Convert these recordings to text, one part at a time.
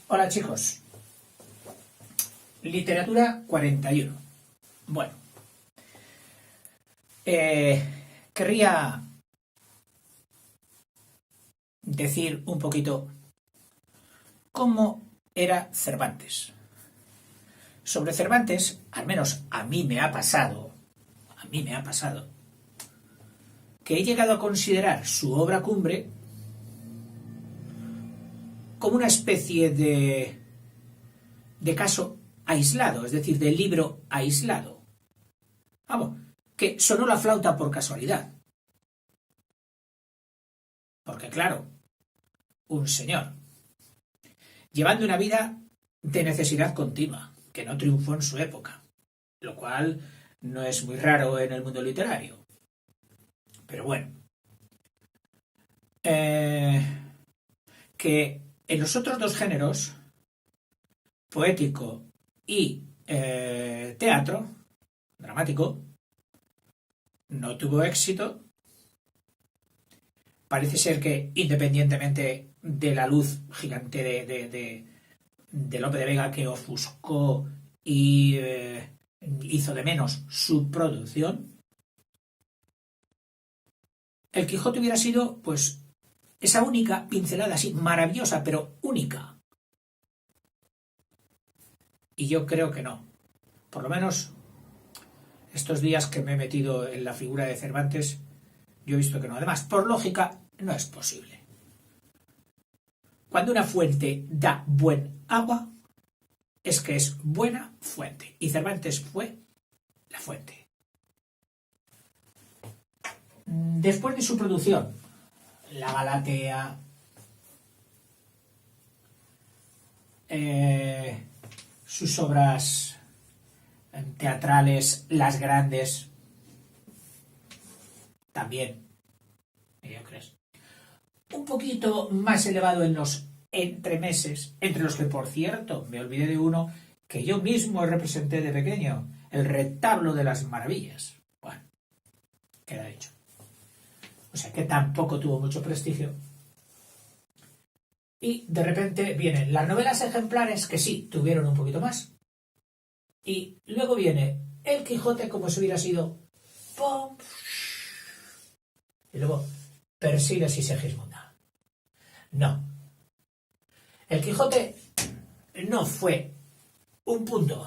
Hola chicos, literatura 41. Bueno, querría decir un poquito cómo era Cervantes. Sobre Cervantes, al menos a mí me ha pasado, que he llegado a considerar su obra cumbre como una especie de caso aislado, es decir, de libro aislado. Vamos, que sonó la flauta por casualidad. Porque claro, un señor, llevando una vida de necesidad continua, que no triunfó en su época, lo cual no es muy raro en el mundo literario. Pero bueno, que en los otros dos géneros, poético y teatro, dramático, no tuvo éxito. Parece ser que, independientemente de la luz gigante de Lope de Vega que ofuscó y hizo de menos su producción, el Quijote hubiera sido, pues, esa única pincelada así, maravillosa, pero única. Y yo creo que no. Por lo menos, estos días que me he metido en la figura de Cervantes, yo he visto que no. Además, por lógica, no es posible. Cuando una fuente da buen agua, es que es buena fuente. Y Cervantes fue la fuente. Después de su producción, La Galatea, sus obras teatrales, las grandes, también mediocres. Un poquito más elevado en los entremeses, entre los que, por cierto, me olvidé de uno que yo mismo representé de pequeño, el Retablo de las Maravillas. Bueno, queda hecho. O sea que tampoco tuvo mucho prestigio. Y de repente vienen las novelas ejemplares que sí tuvieron un poquito más. Y luego viene El Quijote como si hubiera sido ¡pum! Y luego Persiles y Segismunda. No. El Quijote no fue un punto.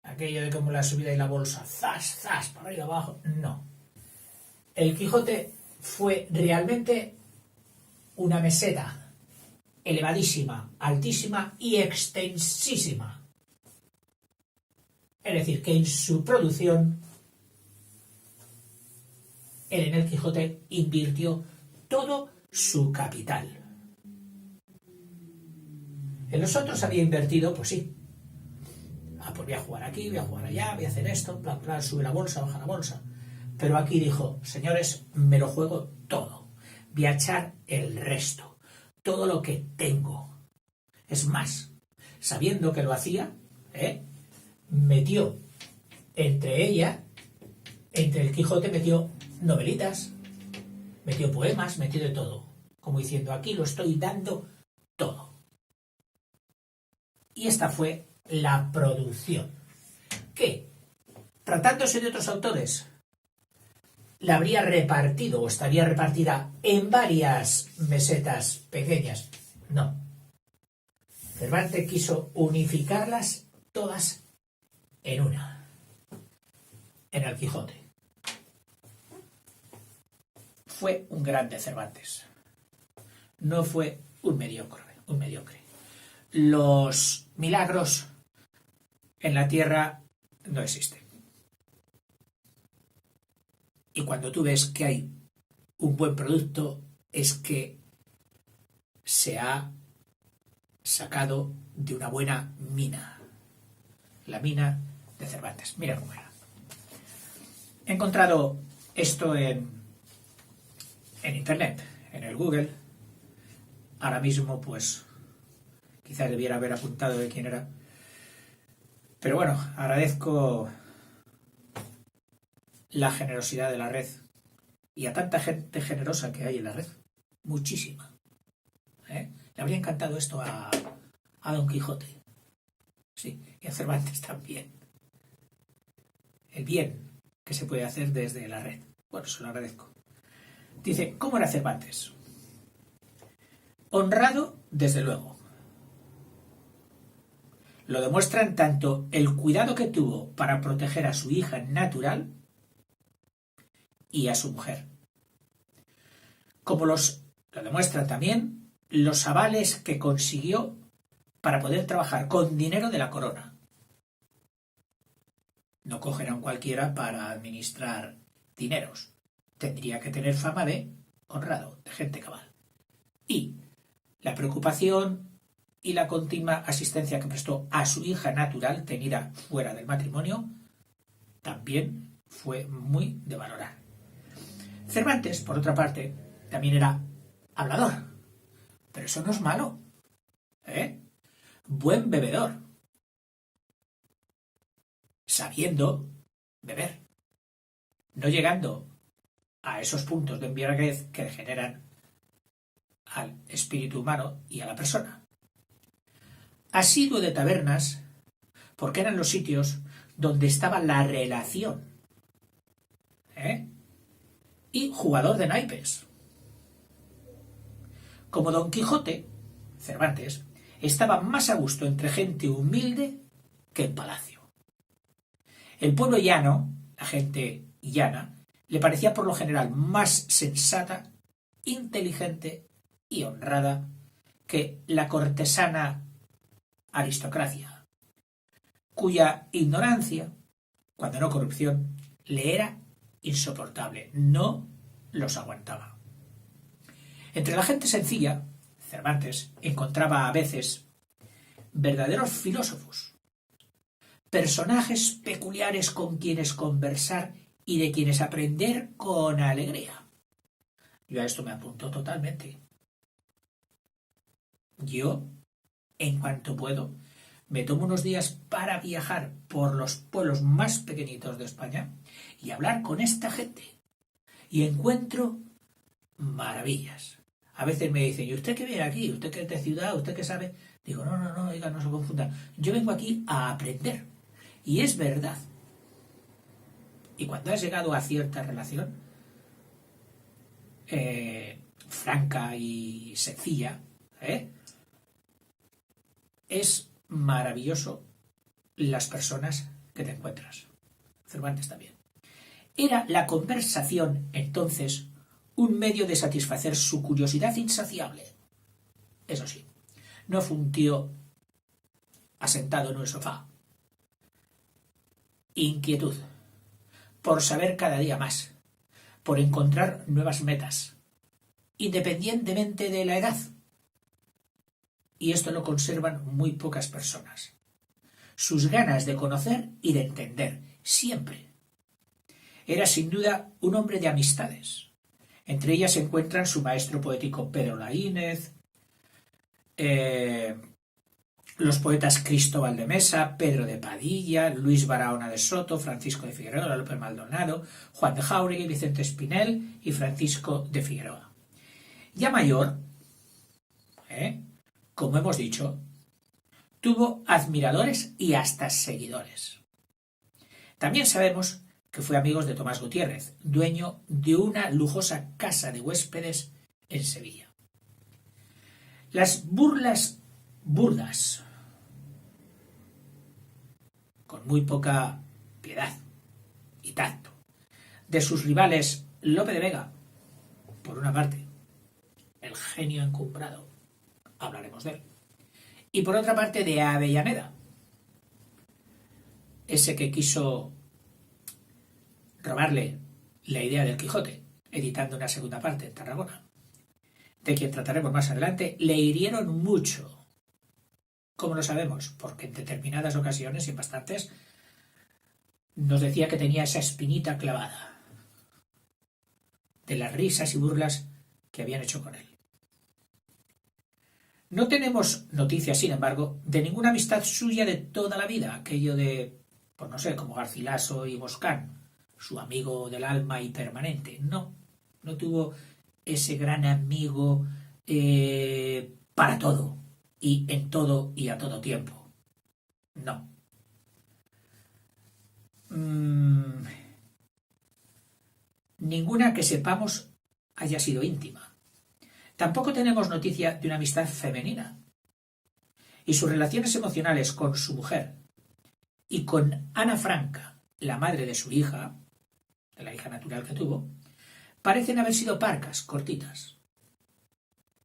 Aquello de como la subida y la bolsa, zas, zas, para arriba abajo. No. El Quijote fue realmente una meseta elevadísima, altísima y extensísima. Es decir, que en su producción, él en el Quijote invirtió todo su capital. En los otros había invertido, pues sí. Pues voy a jugar aquí, voy a jugar allá, voy a hacer esto, plan, plan, sube la bolsa, baja la bolsa. Pero aquí dijo, señores, me lo juego todo. Voy a echar el resto. Todo lo que tengo. Es más, sabiendo que lo hacía, metió entre el Quijote, metió novelitas, metió poemas, metió de todo. Como diciendo, aquí lo estoy dando todo. Y esta fue la producción. Que, tratándose de otros autores, la habría repartido o estaría repartida en varias mesetas pequeñas. No. Cervantes quiso unificarlas todas en una. En el Quijote. Fue un grande Cervantes. No fue un mediocre. Los milagros en la tierra no existen. Y cuando tú ves que hay un buen producto, es que se ha sacado de una buena mina. La mina de Cervantes. Mira cómo era. He encontrado esto en internet, en el Google. Ahora mismo, pues, quizás debiera haber apuntado de quién era. Pero bueno, agradezco la generosidad de la red y a tanta gente generosa que hay en la red. Muchísima. Le habría encantado esto a Don Quijote. Sí, y a Cervantes también. El bien que se puede hacer desde la red. Bueno, se lo agradezco. Dice, ¿cómo era Cervantes? Honrado, desde luego. Lo demuestran tanto el cuidado que tuvo para proteger a su hija natural y a su mujer, como lo demuestran también los avales que consiguió para poder trabajar con dinero de la corona. No coger a un cualquiera para administrar dineros. Tendría que tener fama de honrado, de gente cabal. Y la preocupación y la continua asistencia que prestó a su hija natural, tenida fuera del matrimonio, también fue muy de valorar. Cervantes, por otra parte, también era hablador, pero eso no es malo, ¿eh? Buen bebedor, sabiendo beber, no llegando a esos puntos de embriaguez que degeneran al espíritu humano y a la persona. Asiduo de tabernas, porque eran los sitios donde estaba la relación, y jugador de naipes. Como Don Quijote, Cervantes estaba más a gusto entre gente humilde que en palacio. El pueblo llano, la gente llana, le parecía por lo general más sensata, inteligente y honrada que la cortesana aristocracia, cuya ignorancia, cuando no corrupción, le era insoportable, no los aguantaba. Entre la gente sencilla, Cervantes encontraba a veces verdaderos filósofos, personajes peculiares con quienes conversar y de quienes aprender con alegría. Yo a esto me apunto totalmente. Yo, en cuanto puedo, me tomo unos días para viajar por los pueblos más pequeñitos de España y hablar con esta gente. Y encuentro maravillas. A veces me dicen, ¿y usted qué viene aquí? ¿Usted qué es de ciudad? ¿Usted qué sabe? Digo, no, oiga, no se confunda. Yo vengo aquí a aprender. Y es verdad. Y cuando has llegado a cierta relación franca y sencilla, es maravilloso las personas que te encuentras. Cervantes también. Era la conversación, entonces, un medio de satisfacer su curiosidad insaciable. Eso sí, no fue un tío asentado en un sofá. Inquietud, por saber cada día más, por encontrar nuevas metas, independientemente de la edad. Y esto lo conservan muy pocas personas. Sus ganas de conocer y de entender, siempre. Era sin duda un hombre de amistades. Entre ellas se encuentran su maestro poético Pedro Laínez, los poetas Cristóbal de Mesa, Pedro de Padilla, Luis Barahona de Soto, Francisco de Figueroa, Lope Maldonado, Juan de Jáuregui, Vicente Espinel y Francisco de Figueroa. Ya mayor, como hemos dicho, tuvo admiradores y hasta seguidores. También sabemos que fue amigo de Tomás Gutiérrez, dueño de una lujosa casa de huéspedes en Sevilla. Las burlas burdas, con muy poca piedad y tacto, de sus rivales Lope de Vega, por una parte, el genio encumbrado, hablaremos de él, y por otra parte de Avellaneda, ese que quiso robarle la idea del Quijote, editando una segunda parte en Tarragona, de quien trataremos más adelante, le hirieron mucho. ¿Cómo lo sabemos? Porque en determinadas ocasiones, y en bastantes, nos decía que tenía esa espinita clavada de las risas y burlas que habían hecho con él. No tenemos noticias, sin embargo, de ninguna amistad suya de toda la vida, aquello de, pues no sé, como Garcilaso y Boscán, su amigo del alma y permanente. No tuvo ese gran amigo para todo, y en todo y a todo tiempo. No. Ninguna que sepamos haya sido íntima. Tampoco tenemos noticia de una amistad femenina. Y sus relaciones emocionales con su mujer y con Ana Franca, la madre de su hija, de la hija natural que tuvo, parecen haber sido parcas, cortitas.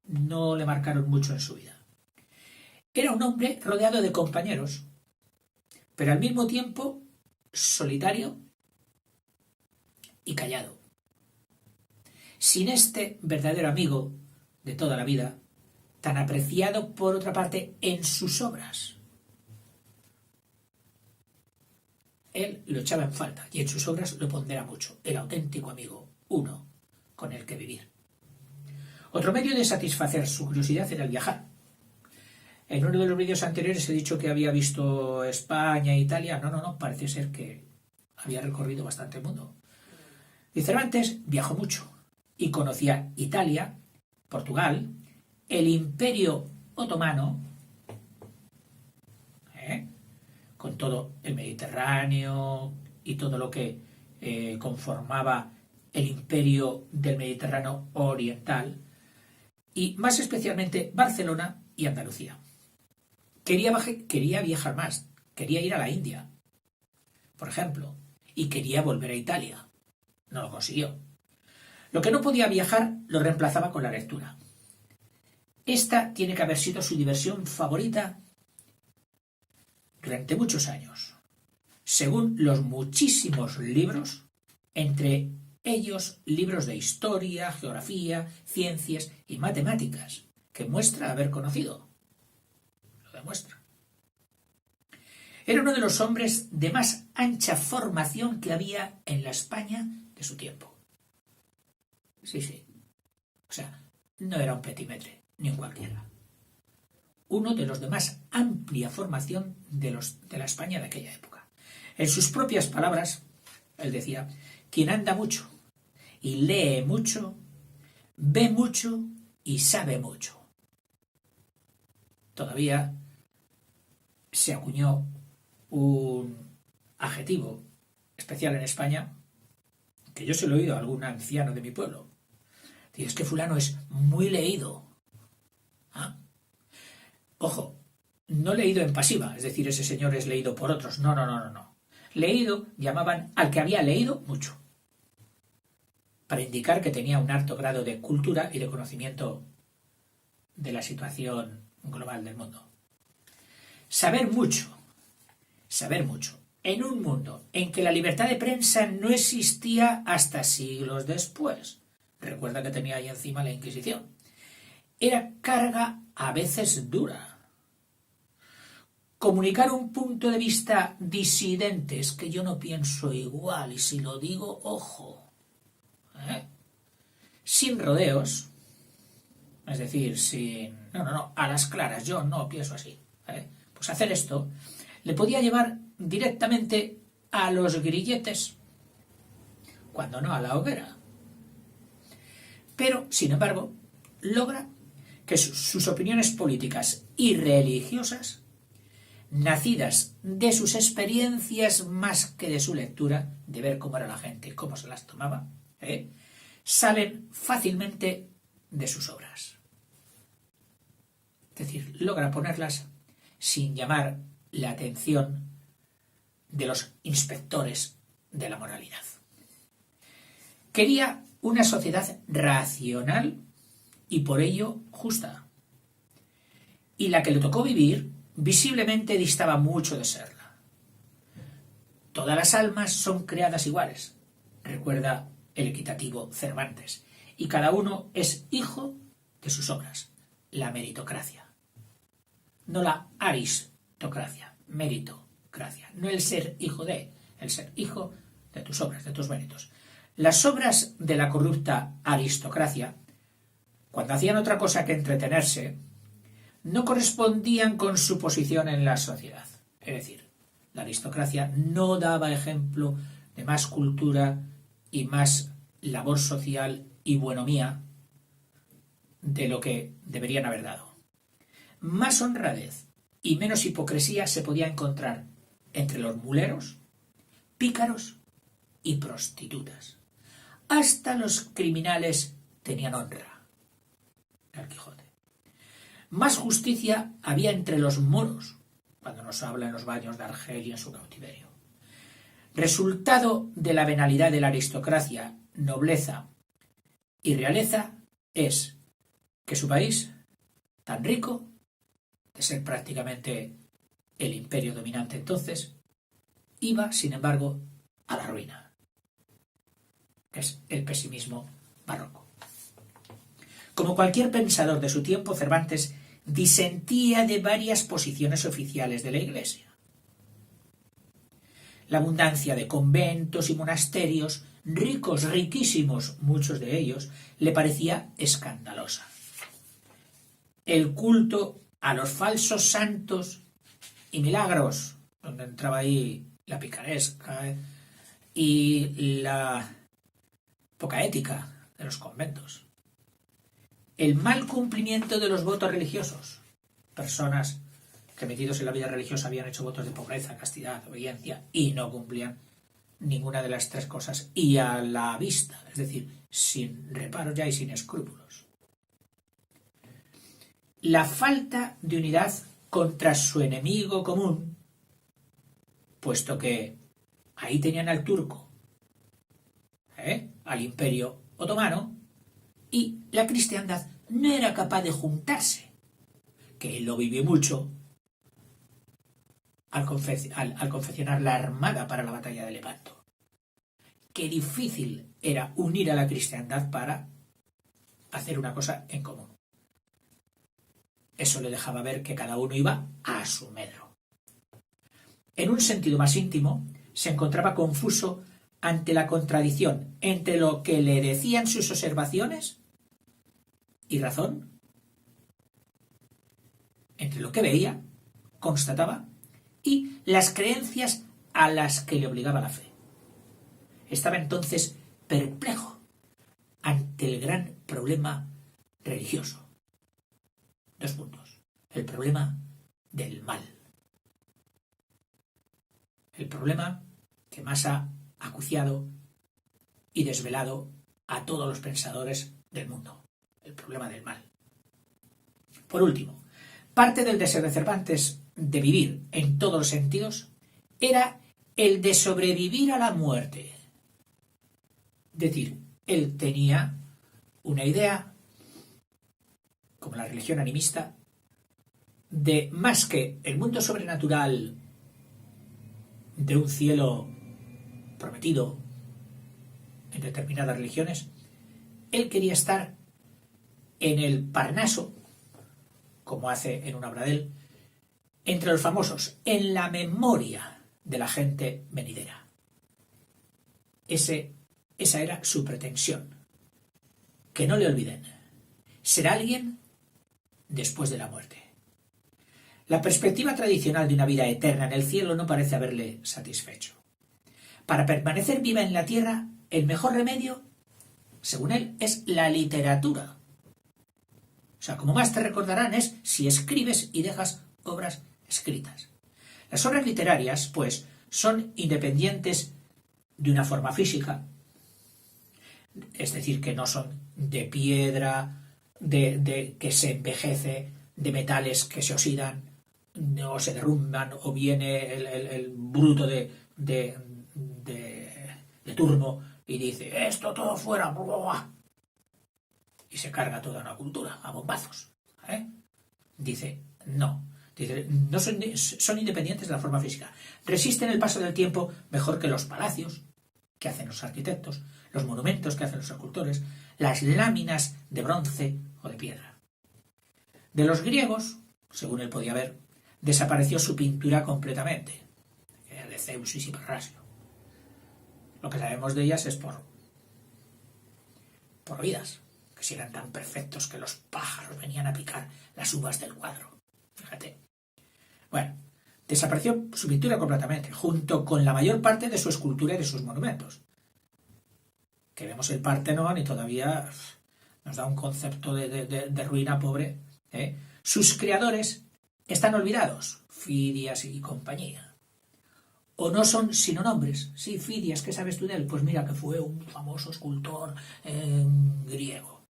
No le marcaron mucho en su vida. Era un hombre rodeado de compañeros, pero al mismo tiempo solitario y callado. Sin este verdadero amigo de toda la vida, tan apreciado por otra parte en sus obras. Él lo echaba en falta y en sus obras lo pondera mucho. El auténtico amigo, uno con el que vivir. Otro medio de satisfacer su curiosidad era el viajar. En uno de los vídeos anteriores he dicho que había visto España e Italia. No, parece ser que había recorrido bastante el mundo. Y Cervantes viajó mucho y conocía Italia, Portugal, el Imperio Otomano, con todo el Mediterráneo y todo lo que conformaba el imperio del Mediterráneo oriental, y más especialmente Barcelona y Andalucía. Quería viajar más, quería ir a la India, por ejemplo, y quería volver a Italia. No lo consiguió. Lo que no podía viajar lo reemplazaba con la lectura. Esta tiene que haber sido su diversión favorita durante muchos años, según los muchísimos libros, entre ellos libros de historia, geografía, ciencias y matemáticas, que muestra haber conocido. Lo demuestra. Era uno de los hombres de más ancha formación que había en la España de su tiempo. Sí. O sea, no era un petimetre, ni un cualquiera. Uno de los de más amplia formación de la España de aquella época. En sus propias palabras, él decía: quien anda mucho y lee mucho, ve mucho y sabe mucho. Todavía se acuñó un adjetivo especial en España, que yo se lo he oído a algún anciano de mi pueblo. Dice: es que fulano es muy leído. ¿Ah? Ojo, no leído en pasiva, es decir, ese señor es leído por otros. No. Leído llamaban al que había leído mucho, para indicar que tenía un alto grado de cultura y de conocimiento de la situación global del mundo. Saber mucho, en un mundo en que la libertad de prensa no existía hasta siglos después. Recuerda que tenía ahí encima la Inquisición. Era carga a veces dura. Comunicar un punto de vista disidente, es que yo no pienso igual, y si lo digo, ojo. Sin rodeos, es decir, a las claras, yo no pienso así. Pues hacer esto le podía llevar directamente a los grilletes, cuando no a la hoguera. Pero, sin embargo, logra que sus opiniones políticas y religiosas, nacidas de sus experiencias más que de su lectura, de ver cómo era la gente, cómo se las tomaba, salen fácilmente de sus obras. Es decir, logra ponerlas sin llamar la atención de los inspectores de la moralidad. Quería una sociedad racional y por ello justa. Y la que le tocó vivir visiblemente distaba mucho de serla. Todas las almas son creadas iguales, recuerda el equitativo Cervantes, y cada uno es hijo de sus obras, la meritocracia. No la aristocracia, meritocracia, no el ser hijo de, el ser hijo de tus obras, de tus méritos. Las obras de la corrupta aristocracia, cuando hacían otra cosa que entretenerse, no correspondían con su posición en la sociedad. Es decir, la aristocracia no daba ejemplo de más cultura y más labor social y buenomía de lo que deberían haber dado. más honradez y menos hipocresía se podía encontrar entre los muleros, pícaros y prostitutas. Hasta los criminales tenían honra. El Quijote. Más justicia había entre los moros, cuando nos habla en los baños de Argel y en su cautiverio. Resultado de la venalidad de la aristocracia, nobleza y realeza es que su país, tan rico, de ser prácticamente el imperio dominante entonces, iba, sin embargo, a la ruina, que es el pesimismo barroco. Como cualquier pensador de su tiempo, Cervantes disentía de varias posiciones oficiales de la Iglesia. La abundancia de conventos y monasterios, ricos, riquísimos, muchos de ellos, le parecía escandalosa. El culto a los falsos santos y milagros, donde entraba ahí la picaresca y la poca ética de los conventos. El mal cumplimiento de los votos religiosos. Personas que metidos en la vida religiosa habían hecho votos de pobreza, castidad, obediencia y no cumplían ninguna de las tres cosas y a la vista, es decir, sin reparos ya y sin escrúpulos. La falta de unidad contra su enemigo común, puesto que ahí tenían al turco, al imperio otomano, y la cristiandad no era capaz de juntarse, que él lo vivió mucho al confeccionar la armada para la batalla de Lepanto. Qué difícil era unir a la cristiandad para hacer una cosa en común. Eso le dejaba ver que cada uno iba a su medro. En un sentido más íntimo, se encontraba confuso ante la contradicción entre lo que le decían sus observaciones y razón, entre lo que veía, constataba, y las creencias a las que le obligaba la fe. Estaba entonces perplejo ante el gran problema religioso. 2 puntos. El problema del mal. El problema que más ha acuciado y desvelado a todos los pensadores del mundo. El problema del mal. Por último, parte del deseo de Cervantes de vivir en todos los sentidos era el de sobrevivir a la muerte. Es decir, él tenía una idea, como la religión animista, de más que el mundo sobrenatural de un cielo prometido en determinadas religiones, él quería estar en el Parnaso, como hace en una obra de él, entre los famosos, en la memoria de la gente venidera. Esa era su pretensión. Que no le olviden. Ser alguien después de la muerte. La perspectiva tradicional de una vida eterna en el cielo no parece haberle satisfecho. Para permanecer viva en la tierra, el mejor remedio, según él, es la literatura. O sea, como más te recordarán es si escribes y dejas obras escritas. Las obras literarias, pues, son independientes de una forma física, es decir, que no son de piedra, de que se envejece, de metales que se oxidan, o se derrumban, o viene el bruto de turno y dice, esto todo fuera, y se carga toda una cultura a bombazos. Dice, no. Dice, no son independientes de la forma física. Resisten el paso del tiempo mejor que los palacios que hacen los arquitectos, los monumentos que hacen los escultores, las láminas de bronce o de piedra. De los griegos, según él podía ver, desapareció su pintura completamente, de Zeus y Parrasio. Lo que sabemos de ellas es por oídas, que si eran tan perfectos que los pájaros venían a picar las uvas del cuadro. Fíjate. Bueno, desapareció su pintura completamente, junto con la mayor parte de su escultura y de sus monumentos. Que vemos el Partenón y todavía nos da un concepto de ruina pobre, Sus creadores están olvidados, Fidias y compañía. O no son sino nombres. Sí, Fidias, ¿qué sabes tú de él? Pues mira que fue un famoso escultor griego.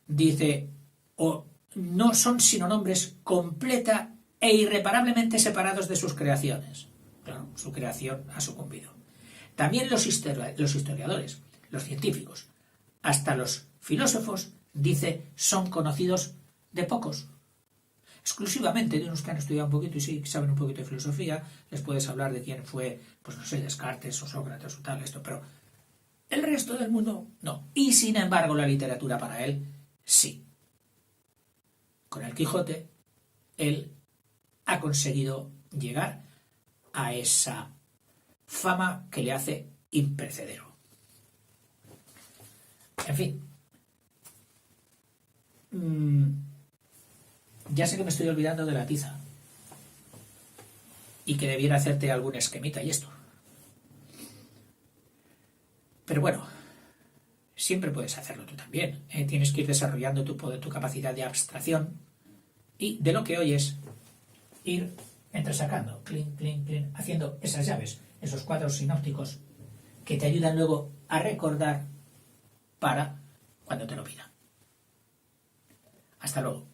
Dice, o no son sino nombres completa e irreparablemente separados de sus creaciones. Claro, su creación ha sucumbido. También los historiadores, los científicos, hasta los filósofos, dice, son conocidos de pocos. Exclusivamente de unos que han estudiado un poquito y sí saben un poquito de filosofía, les puedes hablar de quién fue, pues no sé, Descartes o Sócrates o tal, esto, pero el resto del mundo no. Y sin embargo la literatura para él, sí. Con el Quijote, él ha conseguido llegar a esa fama que le hace imperecedero. En fin. Ya sé que me estoy olvidando de la tiza. Y que debiera hacerte algún esquemita y esto. Pero bueno, siempre puedes hacerlo tú también. Tienes que ir desarrollando tu capacidad de abstracción y de lo que oyes ir entresacando, clink, clink, clink, haciendo esas llaves, esos cuadros sinópticos que te ayudan luego a recordar para cuando te lo pidan. Hasta luego.